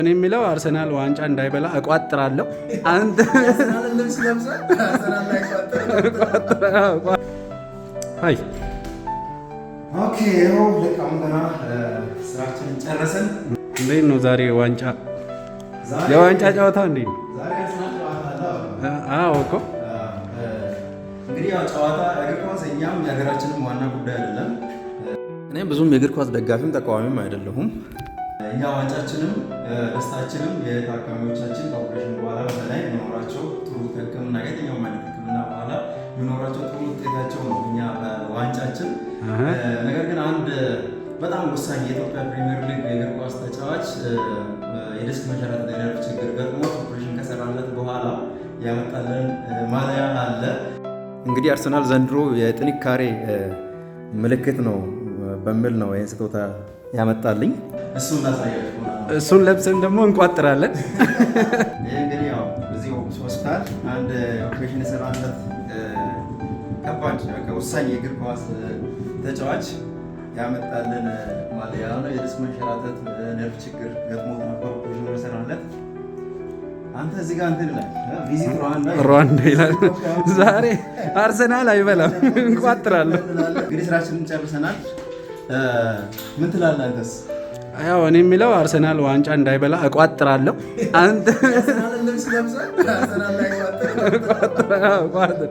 እኔ የሚለው አርሰናል ዋንጫ እንዳይበላ እቋጥራለሁ። አንተ አይ ኦኬ ስራችንን ጨረሰን። እንዴት ነው ዛሬ ዋንጫ የዋንጫ ጨዋታ እንዴት ነው? አዎ እኮ እንግዲህ ያው ጨዋታ እግር ኳስ እኛም የሀገራችንም ዋና ጉዳይ አይደለም። እኔም ብዙም የእግር ኳስ ደጋፊም ተቃዋሚም አይደለሁም። እኛ ዋንጫችንም ደስታችንም የታካሚዎቻችን ከኦፕሬሽን በኋላ በተለይ የሚኖራቸው ጥሩ ሕክምና የትኛውም አይነት ሕክምና በኋላ የሚኖራቸው ጥሩ ውጤታቸው ነው እኛ በዋንጫችን። ነገር ግን አንድ በጣም ወሳኝ የኢትዮጵያ ፕሪሚየር ሊግ የእግር ኳስ ተጫዋች የዲስክ መንሸራተት የነርቭ ችግር ገጥሞት ኦፕሬሽን ከሰራለት በኋላ ያመጣልን ማሊያ አለ። እንግዲህ አርሰናል ዘንድሮ የጥንካሬ ምልክት ነው በሚል ነው ይህን ስጦታ ያመጣልኝ። እሱን ላሳያችሁ። እሱን ለብሰን ደግሞ እንቋጥራለን። ይህ እንግዲህ ያው እዚህ ሆስፒታል አንድ ኦፕሬሽን የሰራለት ከባድ ወሳኝ የእግር ኳስ ተጫዋች ያመጣልን ማሊያ ነው። የዲስክ መንሸራተት ነርቭ ችግር ገጥሞት ነበር ኦፕሬሽን የሰራለት። አንተ እዚህ ጋር እንትን ላይ ቪዚት ሩዋንዳ ይላል። ዛሬ አርሰናል አይበላም እንቋጥራለን። እንግዲህ ስራችንን ጨርሰናል። ምን ትላለህ አንተስ? ያው እኔ የሚለው አርሰናል ዋንጫ እንዳይበላ እቋጥራለሁ። አንተ አርሰናል ልብስ ለብሰህ አርሰናል ላይ ቋጥር